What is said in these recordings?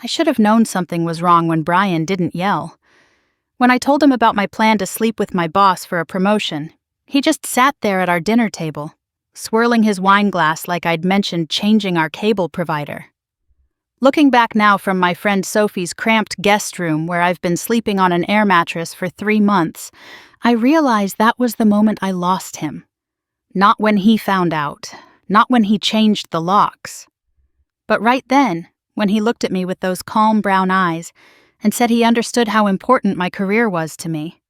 I should have known something was wrong when Brian didn't yell. When I told him about my plan to sleep with my boss for a promotion, he just sat there at our dinner table, swirling his wine glass like I'd mentioned changing our cable provider. Looking back now from my friend Sophie's cramped guest room where I've been sleeping on an air mattress for 3 months, I realize that was the moment I lost him. Not when he found out, not when he changed the locks. But right then, when he looked at me with those calm brown eyes and said he understood how important my career was to me.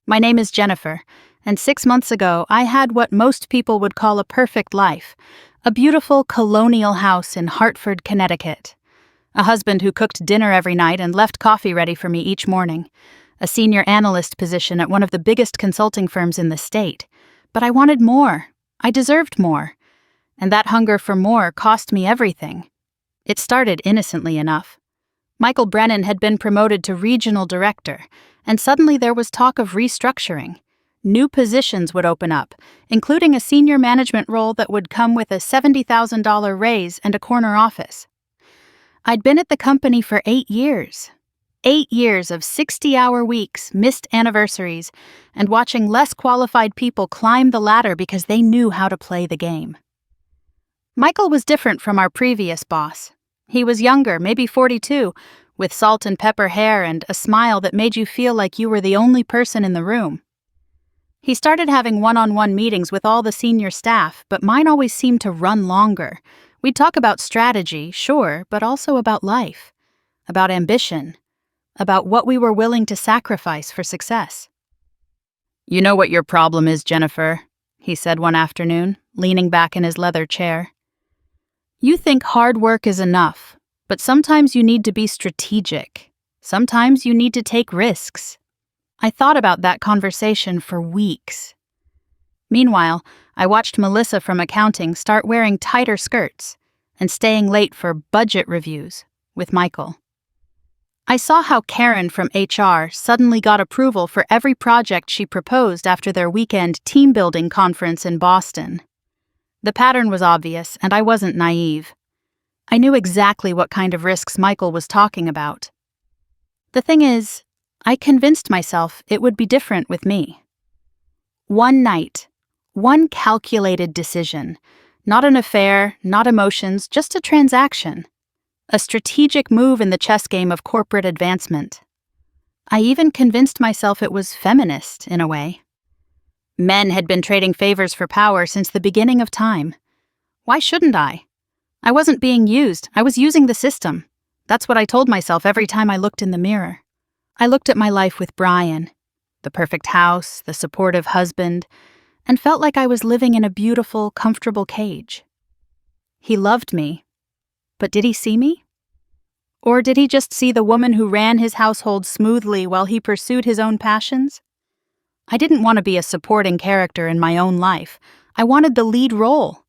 My name is Jennifer, and 6 months ago I had what most people would call a perfect life, a beautiful colonial house in Hartford, Connecticut. A husband who cooked dinner every night and left coffee ready for me each morning. A senior analyst position at one of the biggest consulting firms in the state. But I wanted more. I deserved more. And that hunger for more cost me everything. It started innocently enough. Michael Brennan had been promoted to regional director, and suddenly there was talk of restructuring. New positions would open up, including a senior management role that would come with a $70,000 raise and a corner office. I'd been at the company for 8 years. 8 years of 60-hour weeks, missed anniversaries, and watching less qualified people climb the ladder because they knew how to play the game. Michael was different from our previous boss. He was younger, maybe 42, with salt and pepper hair and a smile that made you feel like you were the only person in the room. He started having one-on-one meetings with all the senior staff, but mine always seemed to run longer. We'd talk about strategy, sure, but also about life, about ambition, about what we were willing to sacrifice for success. "You know what your problem is, Jennifer," he said one afternoon, leaning back in his leather chair. "You think hard work is enough, but sometimes you need to be strategic. Sometimes you need to take risks." I thought about that conversation for weeks. Meanwhile, I watched Melissa from accounting start wearing tighter skirts and staying late for budget reviews with Michael. I saw how Karen from HR suddenly got approval for every project she proposed after their weekend team-building conference in Boston. The pattern was obvious, and I wasn't naive. I knew exactly what kind of risks Michael was talking about. The thing is, I convinced myself it would be different with me. One night, one calculated decision, not an affair, not emotions, just a transaction. A strategic move in the chess game of corporate advancement. I even convinced myself it was feminist, in a way. Men had been trading favors for power since the beginning of time. Why shouldn't I? I wasn't being used, I was using the system. That's what I told myself every time I looked in the mirror. I looked at my life with Brian, the perfect house, the supportive husband, and felt like I was living in a beautiful, comfortable cage. He loved me, but did he see me? Or did he just see the woman who ran his household smoothly while he pursued his own passions? I didn't want to be a supporting character in my own life. I wanted the lead role.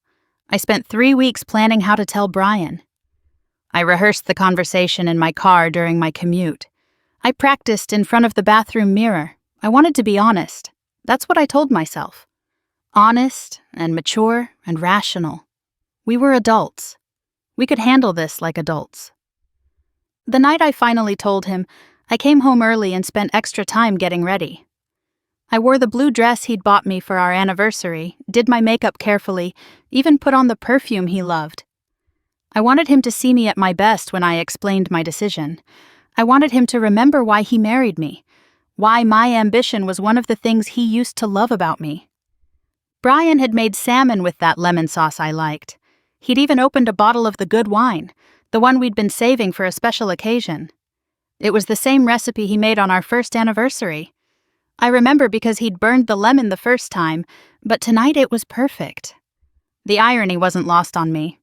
I spent 3 weeks planning how to tell Brian. I rehearsed the conversation in my car during my commute. I practiced in front of the bathroom mirror. I wanted to be honest. That's what I told myself. Honest and mature and rational. We were adults. We could handle this like adults. The night I finally told him, I came home early and spent extra time getting ready. I wore the blue dress he'd bought me for our anniversary, did my makeup carefully, even put on the perfume he loved. I wanted him to see me at my best when I explained my decision. I wanted him to remember why he married me, why my ambition was one of the things he used to love about me. Brian had made salmon with that lemon sauce I liked. He'd even opened a bottle of the good wine, the one we'd been saving for a special occasion. It was the same recipe he made on our first anniversary. I remember because he'd burned the lemon the first time, but tonight it was perfect. The irony wasn't lost on me.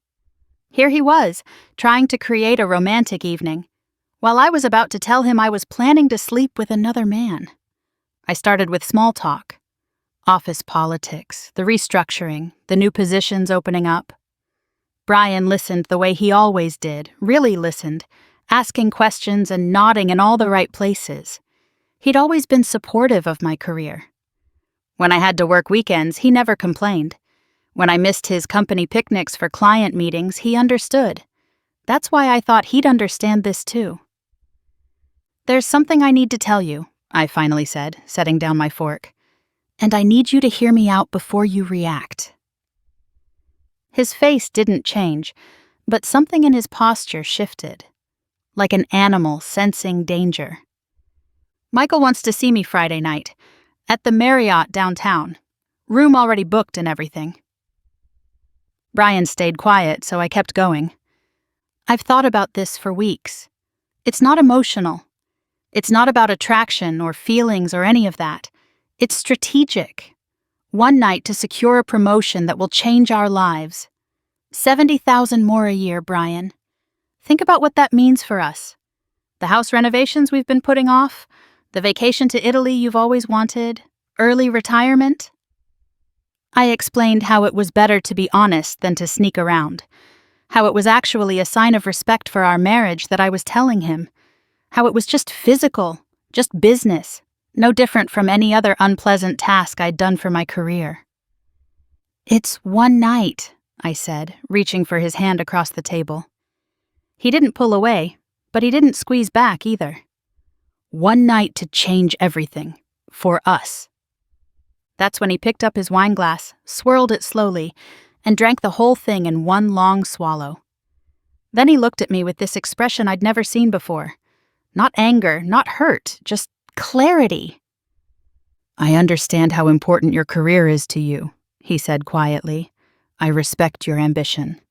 Here he was, trying to create a romantic evening, while I was about to tell him I was planning to sleep with another man. I started with small talk. Office politics, the restructuring, the new positions opening up. Brian listened the way he always did, really listened, asking questions and nodding in all the right places. He'd always been supportive of my career. When I had to work weekends, he never complained. When I missed his company picnics for client meetings, he understood. That's why I thought he'd understand this too. "There's something I need to tell you," I finally said, setting down my fork. "And I need you to hear me out before you react." His face didn't change, but something in his posture shifted, like an animal sensing danger. "Michael wants to see me Friday night, at the Marriott downtown. Room already booked and everything." Brian stayed quiet, so I kept going. "I've thought about this for weeks. It's not emotional. It's not about attraction or feelings or any of that. It's strategic. One night to secure a promotion that will change our lives. 70,000 more a year, Brian. Think about what that means for us. The house renovations we've been putting off, the vacation to Italy you've always wanted, early retirement." I explained how it was better to be honest than to sneak around, how it was actually a sign of respect for our marriage that I was telling him, how it was just physical, just business, no different from any other unpleasant task I'd done for my career. "It's one night," I said, reaching for his hand across the table. He didn't pull away, but he didn't squeeze back either. "One night to change everything. For us." That's when he picked up his wine glass, swirled it slowly, and drank the whole thing in one long swallow. Then he looked at me with this expression I'd never seen before. Not anger, not hurt, just clarity. "I understand how important your career is to you," he said quietly. "I respect your ambition."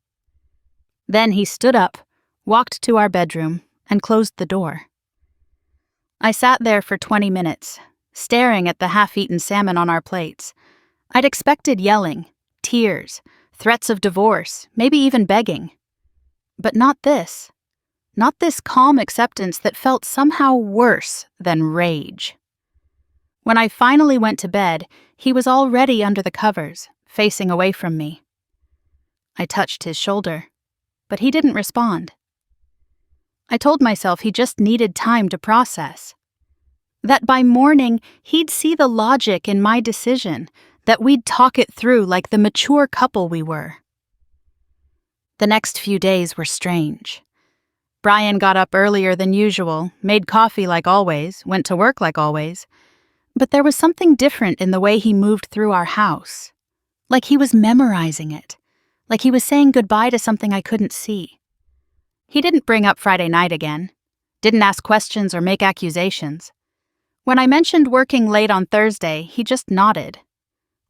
Then he stood up, walked to our bedroom, and closed the door. I sat there for 20 minutes, staring at the half-eaten salmon on our plates. I'd expected yelling, tears, threats of divorce, maybe even begging. But not this. Not this calm acceptance that felt somehow worse than rage. When I finally went to bed, he was already under the covers, facing away from me. I touched his shoulder, but he didn't respond. I told myself he just needed time to process. That by morning, he'd see the logic in my decision, that we'd talk it through like the mature couple we were. The next few days were strange. Brian got up earlier than usual, made coffee like always, went to work like always. But there was something different in the way he moved through our house. Like he was memorizing it. Like he was saying goodbye to something I couldn't see. He didn't bring up Friday night again. Didn't ask questions or make accusations. When I mentioned working late on Thursday, he just nodded.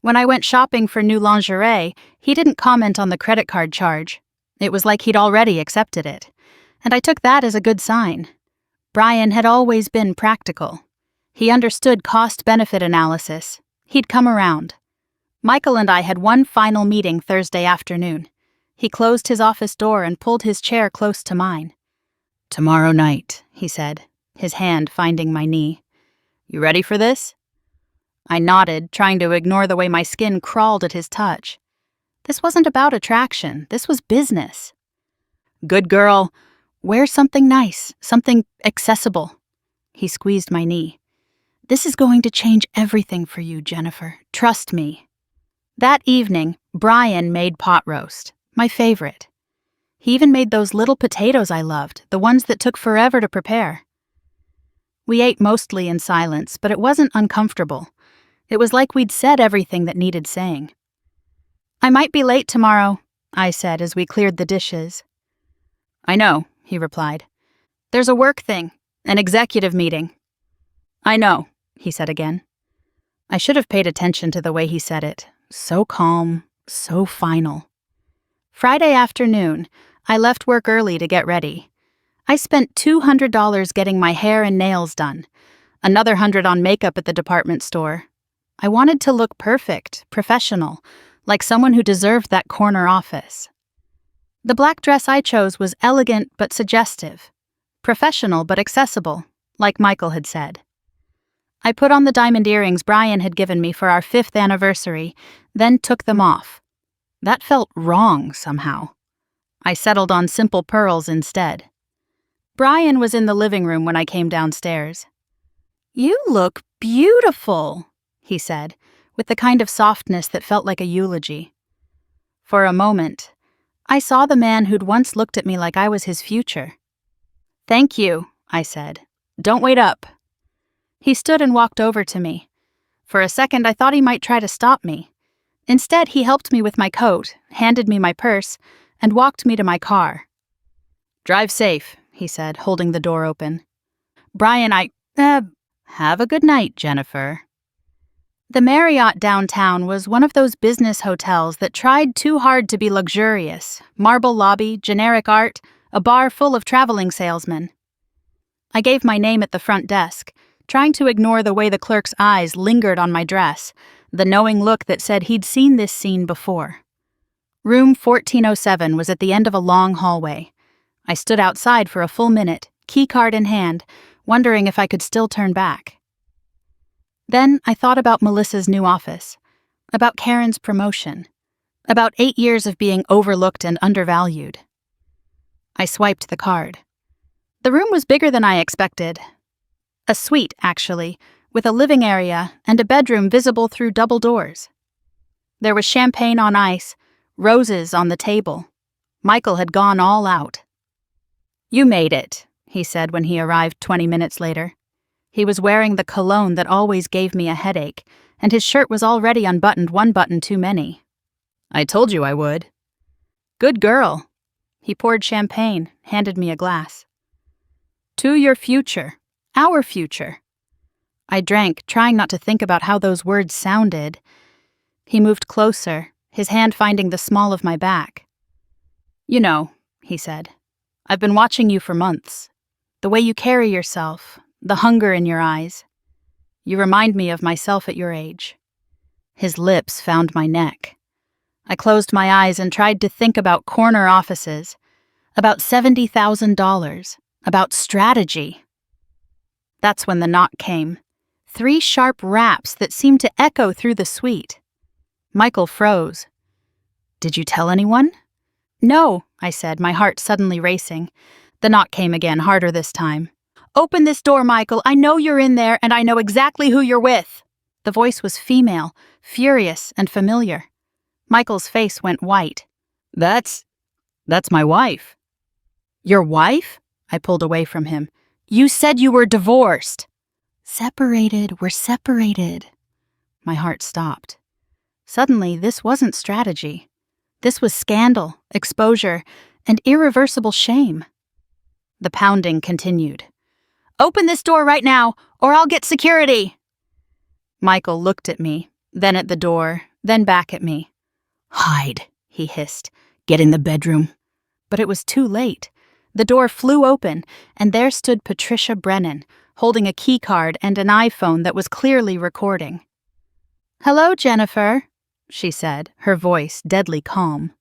When I went shopping for new lingerie, he didn't comment on the credit card charge. It was like he'd already accepted it. And I took that as a good sign. Brian had always been practical. He understood cost-benefit analysis. He'd come around. Michael and I had one final meeting Thursday afternoon. He closed his office door and pulled his chair close to mine. "Tomorrow night," he said, his hand finding my knee. "You ready for this?" I nodded, trying to ignore the way my skin crawled at his touch. This wasn't about attraction. This was business. "Good girl. Wear something nice, something accessible." He squeezed my knee. "This is going to change everything for you, Jennifer. Trust me." That evening, Brian made pot roast, my favorite. He even made those little potatoes I loved, the ones that took forever to prepare. We ate mostly in silence, but it wasn't uncomfortable. It was like we'd said everything that needed saying. "I might be late tomorrow," I said as we cleared the dishes. "I know," he replied. "There's a work thing, an executive meeting." "I know," he said again. I should have paid attention to the way he said it. So calm, so final. Friday afternoon, I left work early to get ready. I spent $200 getting my hair and nails done, another $100 on makeup at the department store. I wanted to look perfect, professional, like someone who deserved that corner office. The black dress I chose was elegant but suggestive, professional but accessible, like Michael had said. I put on the diamond earrings Brian had given me for our 5th anniversary, then took them off. That felt wrong somehow. I settled on simple pearls instead. Brian was in the living room when I came downstairs. "You look beautiful," he said, with the kind of softness that felt like a eulogy. For a moment, I saw the man who'd once looked at me like I was his future. "Thank you," I said. "Don't wait up." He stood and walked over to me. For a second, I thought he might try to stop me. Instead, he helped me with my coat, handed me my purse, and walked me to my car. "Drive safe," he said, holding the door open. "Brian, have a good night, Jennifer." The Marriott downtown was one of those business hotels that tried too hard to be luxurious. Marble lobby, generic art, a bar full of traveling salesmen. I gave my name at the front desk, trying to ignore the way the clerk's eyes lingered on my dress, the knowing look that said he'd seen this scene before. Room 1407 was at the end of a long hallway. I stood outside for a full minute, keycard in hand, wondering if I could still turn back. Then I thought about Melissa's new office, about Karen's promotion, about 8 years of being overlooked and undervalued. I swiped the card. The room was bigger than I expected. A suite, actually, with a living area and a bedroom visible through double doors. There was champagne on ice, roses on the table. Michael had gone all out. "You made it," he said when he arrived 20 minutes later. He was wearing the cologne that always gave me a headache, and his shirt was already unbuttoned one button too many. "I told you I would." "Good girl." He poured champagne, handed me a glass. "To your future. Our future." I drank, trying not to think about how those words sounded. He moved closer, his hand finding the small of my back. "You know," he said, "I've been watching you for months. The way you carry yourself, the hunger in your eyes. You remind me of myself at your age." His lips found my neck. I closed my eyes and tried to think about corner offices, about $70,000, about strategy. That's when the knock came. 3 sharp raps that seemed to echo through the suite. Michael froze. "Did you tell anyone?" "No," I said, my heart suddenly racing. The knock came again, harder this time. "Open this door, Michael. I know you're in there, and I know exactly who you're with." The voice was female, furious and familiar. Michael's face went white. That's my wife." "Your wife?" I pulled away from him. "You said you were divorced." "Separated, we're separated." My heart stopped. Suddenly, this wasn't strategy. This was scandal, exposure, and irreversible shame. The pounding continued. "Open this door right now, or I'll get security." Michael looked at me, then at the door, then back at me. "Hide," he hissed. "Get in the bedroom." But it was too late. The door flew open, and there stood Patricia Brennan, holding a keycard and an iPhone that was clearly recording. "Hello, Jennifer," she said, her voice deadly calm.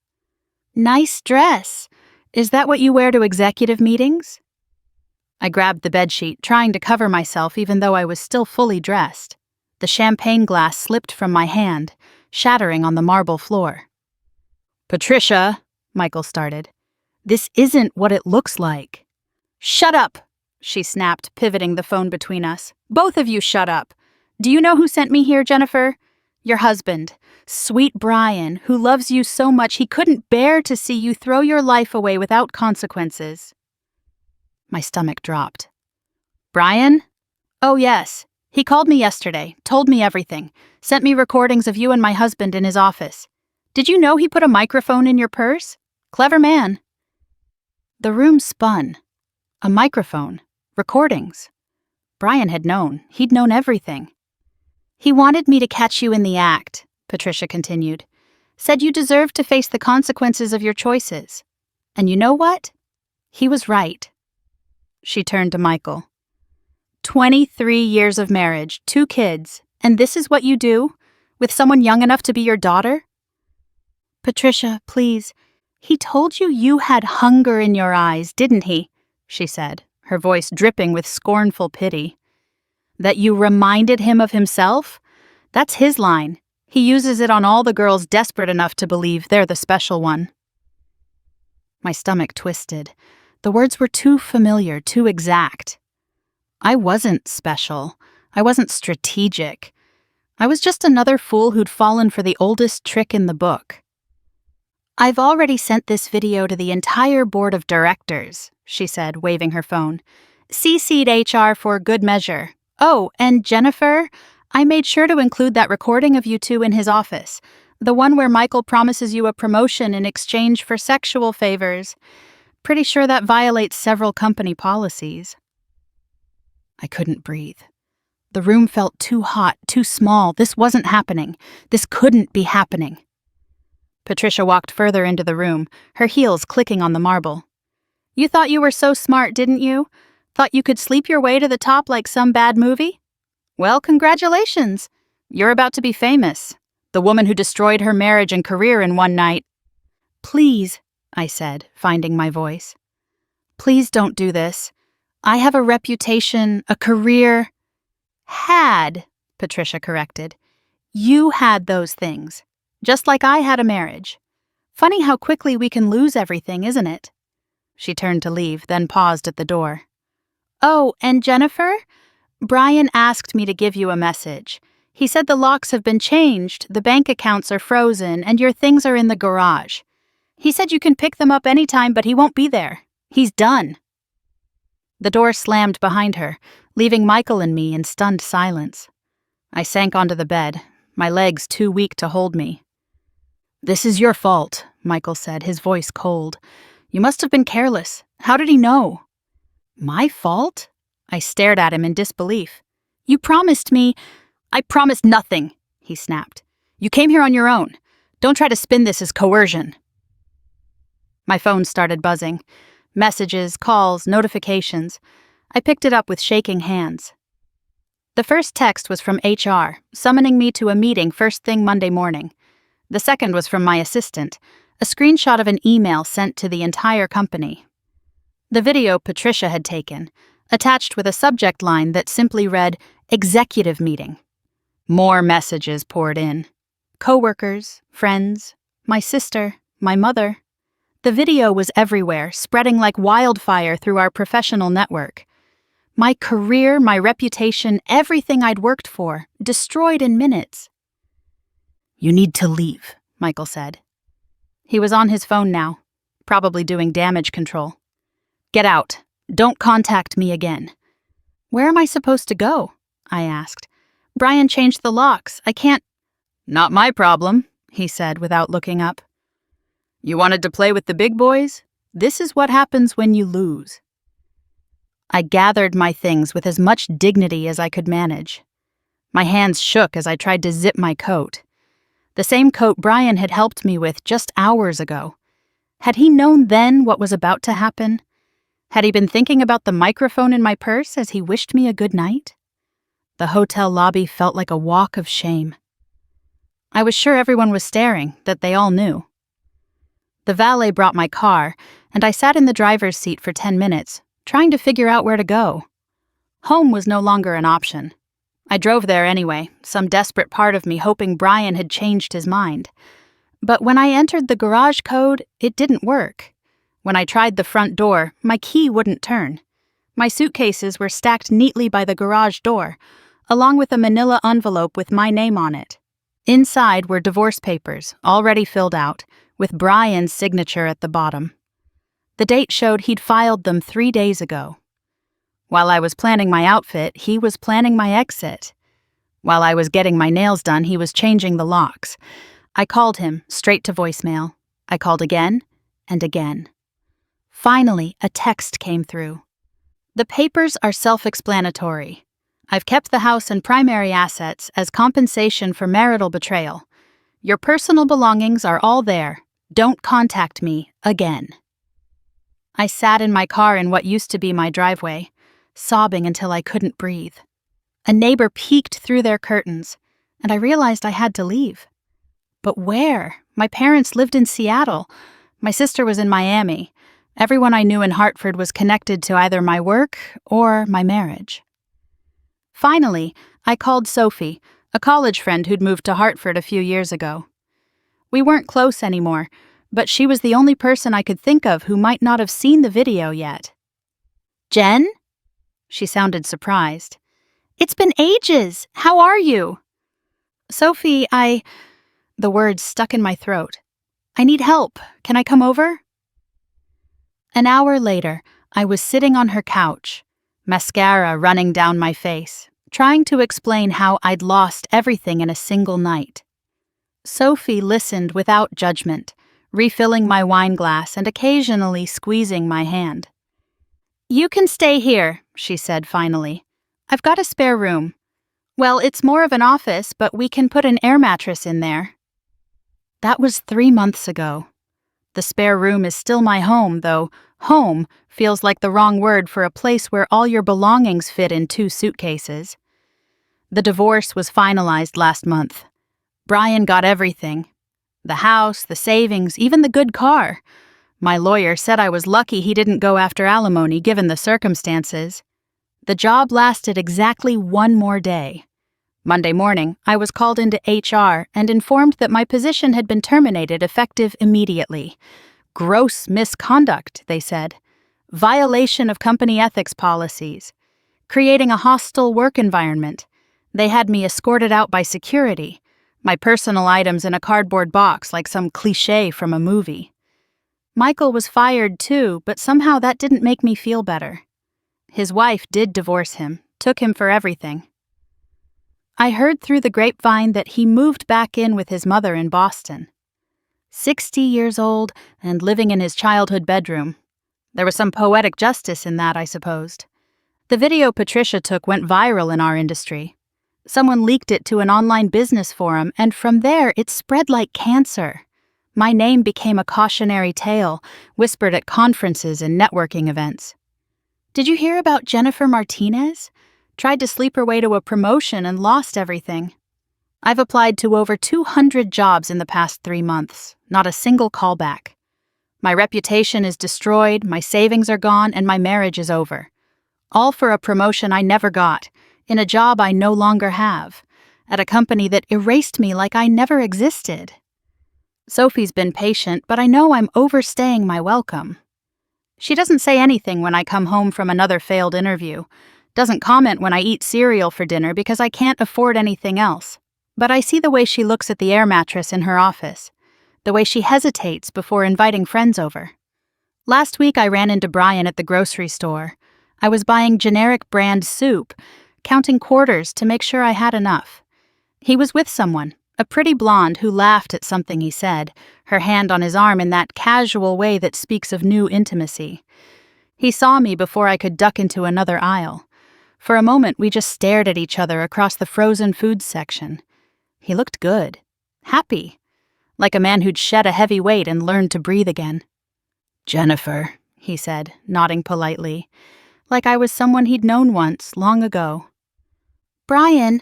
"Nice dress. Is that what you wear to executive meetings?" I grabbed the bedsheet, trying to cover myself even though I was still fully dressed. The champagne glass slipped from my hand, shattering on the marble floor. "Patricia," Michael started, "this isn't what it looks like." "Shut up," she snapped, pivoting the phone between us. "Both of you shut up. Do you know who sent me here, Jennifer? Your husband, sweet Brian, who loves you so much he couldn't bear to see you throw your life away without consequences." My stomach dropped. "Brian?" "Oh, yes. He called me yesterday, told me everything, sent me recordings of you and my husband in his office. Did you know he put a microphone in your purse? Clever man." The room spun. A microphone. Recordings. Brian had known. He'd known everything. "He wanted me to catch you in the act," Patricia continued. "Said you deserved to face the consequences of your choices. And you know what? He was right." She turned to Michael. 23 years of marriage, 2 kids, and this is what you do? With someone young enough to be your daughter? "Patricia, please. He told you you had hunger in your eyes, didn't he?" she said, her voice dripping with scornful pity. "That you reminded him of himself? That's his line. He uses it on all the girls desperate enough to believe they're the special one." My stomach twisted. The words were too familiar, too exact. I wasn't special. I wasn't strategic. I was just another fool who'd fallen for the oldest trick in the book. I've already sent this video to the entire board of directors, she said, waving her phone. CC'd HR for good measure. Oh, and Jennifer, I made sure to include that recording of you two in his office. The one where Michael promises you a promotion in exchange for sexual favors. Pretty sure that violates several company policies. I couldn't breathe. The room felt too hot, too small. This wasn't happening. This couldn't be happening. Patricia walked further into the room, her heels clicking on the marble. You thought you were so smart, didn't you? Thought you could sleep your way to the top like some bad movie? Well, congratulations. You're about to be famous. The woman who destroyed her marriage and career in one night. Please, I said, finding my voice. Please don't do this. I have a reputation, a career. Had, Patricia corrected. You had those things, just like I had a marriage. Funny how quickly we can lose everything, isn't it? She turned to leave, then paused at the door. Oh, and Jennifer? Brian asked me to give you a message. He said the locks have been changed, the bank accounts are frozen, and your things are in the garage. He said you can pick them up anytime, but he won't be there. He's done. The door slammed behind her, leaving Michael and me in stunned silence. I sank onto the bed, my legs too weak to hold me. This is your fault, Michael said, his voice cold. You must have been careless. How did he know? My fault? I stared at him in disbelief. You promised me. I promised nothing, he snapped. You came here on your own. Don't try to spin this as coercion. My phone started buzzing. Messages, calls, notifications. I picked it up with shaking hands. The first text was from HR, summoning me to a meeting first thing Monday morning. The second was from my assistant, a screenshot of an email sent to the entire company. The video Patricia had taken, attached with a subject line that simply read, Executive Meeting. More messages poured in. Coworkers, friends, my sister, my mother. The video was everywhere, spreading like wildfire through our professional network. My career, my reputation, everything I'd worked for, destroyed in minutes. You need to leave, Michael said. He was on his phone now, probably doing damage control. Get out. Don't contact me again. Where am I supposed to go? I asked. Brian changed the locks. I can't. Not my problem, he said without looking up. You wanted to play with the big boys? This is what happens when you lose. I gathered my things with as much dignity as I could manage. My hands shook as I tried to zip my coat. The same coat Brian had helped me with just hours ago. Had he known then what was about to happen? Had he been thinking about the microphone in my purse as he wished me a good night? The hotel lobby felt like a walk of shame. I was sure everyone was staring, that they all knew. The valet brought my car, and I sat in the driver's seat for 10 minutes, trying to figure out where to go. Home was no longer an option. I drove there anyway, some desperate part of me hoping Brian had changed his mind. But when I entered the garage code, it didn't work. When I tried the front door, my key wouldn't turn. My suitcases were stacked neatly by the garage door, along with a manila envelope with my name on it. Inside were divorce papers, already filled out, with Brian's signature at the bottom. The date showed he'd filed them 3 days ago. While I was planning my outfit, he was planning my exit. While I was getting my nails done, he was changing the locks. I called him, straight to voicemail. I called again and again. Finally, a text came through. The papers are self-explanatory. I've kept the house and primary assets as compensation for marital betrayal. Your personal belongings are all there. Don't contact me again. I sat in my car in what used to be my driveway, sobbing until I couldn't breathe. A neighbor peeked through their curtains, and I realized I had to leave. But where? My parents lived in Seattle. My sister was in Miami. Everyone I knew in Hartford was connected to either my work or my marriage. Finally, I called Sophie, a college friend who'd moved to Hartford a few years ago. We weren't close anymore, but she was the only person I could think of who might not have seen the video yet. Jen? She sounded surprised. It's been ages. How are you? Sophie, The words stuck in my throat. I need help. Can I come over? An hour later, I was sitting on her couch, mascara running down my face, trying to explain how I'd lost everything in a single night. Sophie listened without judgment, refilling my wine glass and occasionally squeezing my hand. "You can stay here," she said finally. "I've got a spare room. Well, it's more of an office, but we can put an air mattress in there." That was 3 months ago. The spare room is still my home, though home feels like the wrong word for a place where all your belongings fit in 2 suitcases. The divorce was finalized last month. Brian got everything. The house, the savings, even the good car. My lawyer said I was lucky he didn't go after alimony given the circumstances. The job lasted exactly 1 more day. Monday morning, I was called into HR and informed that my position had been terminated effective immediately. Gross misconduct, they said. Violation of company ethics policies. Creating a hostile work environment. They had me escorted out by security. My personal items in a cardboard box like some cliché from a movie. Michael was fired too, but somehow that didn't make me feel better. His wife did divorce him, took him for everything. I heard through the grapevine that he moved back in with his mother in Boston. 60 years old and living in his childhood bedroom. There was some poetic justice in that, I supposed. The video Patricia took went viral in our industry. Someone leaked it to an online business forum, and from there it spread like cancer. My name became a cautionary tale, whispered at conferences and networking events. Did you hear about Jennifer Martinez? Tried to sleep her way to a promotion and lost everything. I've applied to over 200 jobs in the past 3 months, not a single callback. My reputation is destroyed, my savings are gone, and my marriage is over. All for a promotion I never got, in a job I no longer have, at a company that erased me like I never existed. Sophie's been patient, but I know I'm overstaying my welcome. She doesn't say anything when I come home from another failed interview, doesn't comment when I eat cereal for dinner because I can't afford anything else. But I see the way she looks at the air mattress in her office, the way she hesitates before inviting friends over. Last week I ran into Brian at the grocery store. I was buying generic brand soup, counting quarters to make sure I had enough. He was with someone, a pretty blonde who laughed at something he said, her hand on his arm in that casual way that speaks of new intimacy. He saw me before I could duck into another aisle. For a moment, we just stared at each other across the frozen foods section. He looked good, happy, like a man who'd shed a heavy weight and learned to breathe again. "Jennifer," he said, nodding politely, like I was someone he'd known once, long ago. "Brian,"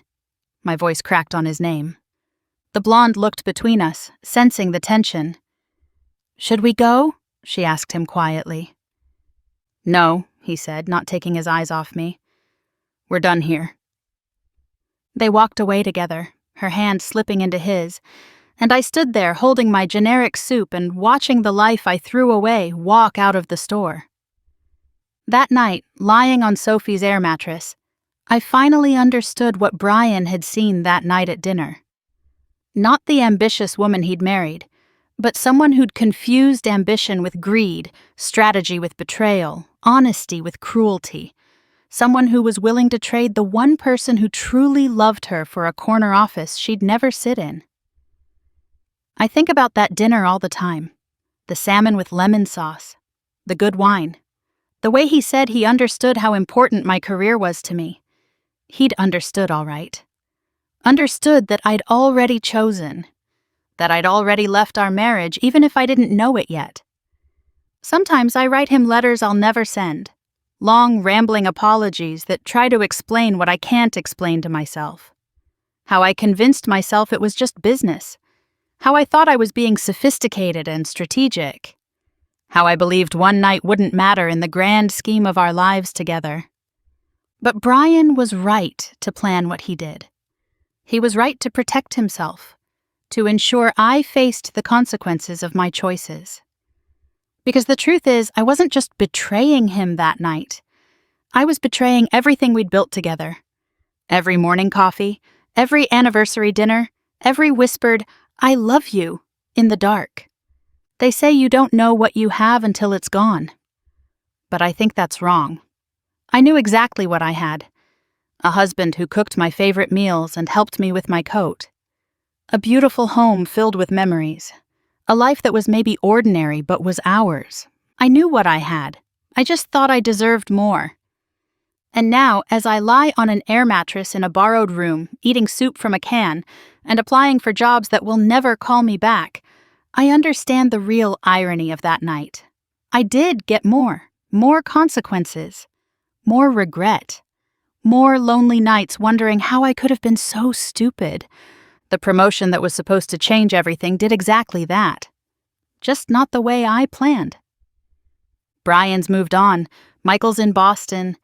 my voice cracked on his name. The blonde looked between us, sensing the tension. "Should we go?" she asked him quietly. "No," he said, not taking his eyes off me. "We're done here." They walked away together, her hand slipping into his, and I stood there holding my generic soup and watching the life I threw away walk out of the store. That night, lying on Sophie's air mattress, I finally understood what Brian had seen that night at dinner. Not the ambitious woman he'd married, but someone who'd confused ambition with greed, strategy with betrayal, honesty with cruelty. Someone who was willing to trade the one person who truly loved her for a corner office she'd never sit in. I think about that dinner all the time. The salmon with lemon sauce, the good wine, the way he said he understood how important my career was to me. He'd understood all right. Understood that I'd already chosen, that I'd already left our marriage even if I didn't know it yet. Sometimes I write him letters I'll never send, long rambling apologies that try to explain what I can't explain to myself. How I convinced myself it was just business. How I thought I was being sophisticated and strategic. How I believed one night wouldn't matter in the grand scheme of our lives together. But Brian was right to plan what he did. He was right to protect himself, to ensure I faced the consequences of my choices. Because the truth is, I wasn't just betraying him that night. I was betraying everything we'd built together. Every morning coffee, every anniversary dinner, every whispered, "I love you," in the dark. They say you don't know what you have until it's gone. But I think that's wrong. I knew exactly what I had. A husband who cooked my favorite meals and helped me with my coat. A beautiful home filled with memories. A life that was maybe ordinary but was ours. I knew what I had. I just thought I deserved more. And now, as I lie on an air mattress in a borrowed room, eating soup from a can, and applying for jobs that will never call me back, I understand the real irony of that night. I did get more consequences, more regret, more lonely nights wondering how I could have been so stupid. The promotion that was supposed to change everything did exactly that. Just not the way I planned. Brian's moved on, Michael's in Boston,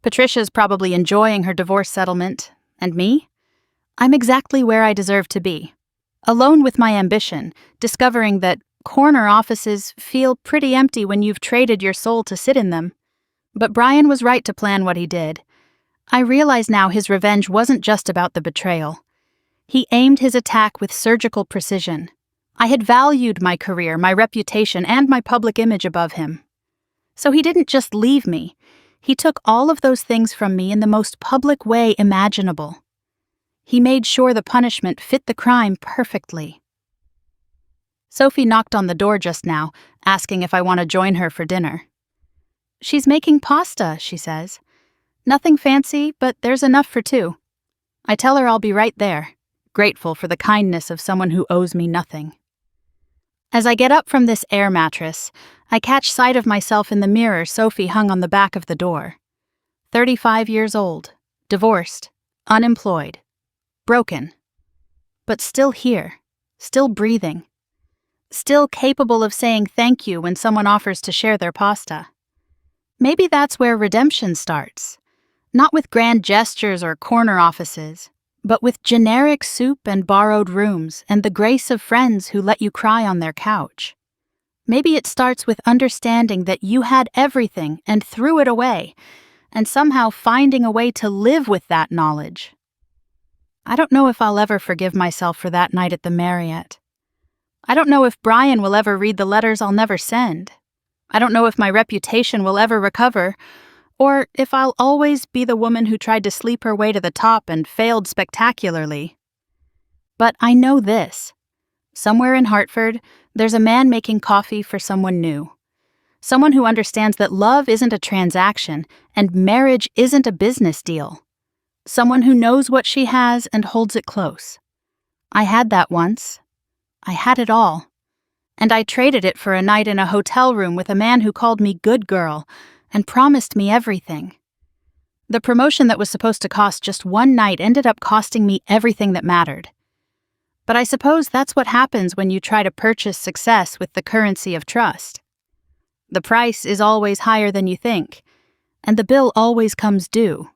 Patricia's probably enjoying her divorce settlement, and me? I'm exactly where I deserve to be. Alone with my ambition, discovering that corner offices feel pretty empty when you've traded your soul to sit in them. But Brian was right to plan what he did. I realize now his revenge wasn't just about the betrayal. He aimed his attack with surgical precision. I had valued my career, my reputation, and my public image above him. So he didn't just leave me. He took all of those things from me in the most public way imaginable. He made sure the punishment fit the crime perfectly. Sophie knocked on the door just now, asking if I want to join her for dinner. She's making pasta, she says. Nothing fancy, but there's enough for two. I tell her I'll be right there, grateful for the kindness of someone who owes me nothing. As I get up from this air mattress, I catch sight of myself in the mirror Sophie hung on the back of the door. 35 years old, divorced, unemployed, broken, but still here, still breathing, still capable of saying thank you when someone offers to share their pasta. Maybe that's where redemption starts. Not with grand gestures or corner offices, but with generic soup and borrowed rooms and the grace of friends who let you cry on their couch. Maybe it starts with understanding that you had everything and threw it away, and somehow finding a way to live with that knowledge. I don't know if I'll ever forgive myself for that night at the Marriott. I don't know if Brian will ever read the letters I'll never send. I don't know if my reputation will ever recover, or if I'll always be the woman who tried to sleep her way to the top and failed spectacularly. But I know this. Somewhere in Hartford, there's a man making coffee for someone new. Someone who understands that love isn't a transaction and marriage isn't a business deal. Someone who knows what she has and holds it close. I had that once. I had it all. And I traded it for a night in a hotel room with a man who called me good girl and promised me everything. The promotion that was supposed to cost just one night ended up costing me everything that mattered. But I suppose that's what happens when you try to purchase success with the currency of trust. The price is always higher than you think, and the bill always comes due.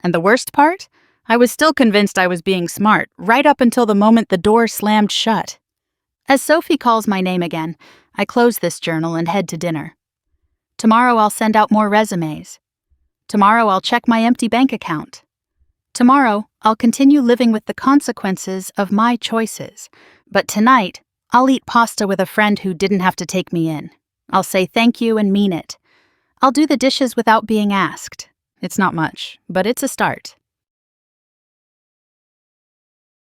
And the worst part? I was still convinced I was being smart, right up until the moment the door slammed shut. As Sophie calls my name again, I close this journal and head to dinner. Tomorrow I'll send out more resumes. Tomorrow I'll check my empty bank account. Tomorrow I'll continue living with the consequences of my choices. But tonight, I'll eat pasta with a friend who didn't have to take me in. I'll say thank you and mean it. I'll do the dishes without being asked. It's not much, but it's a start.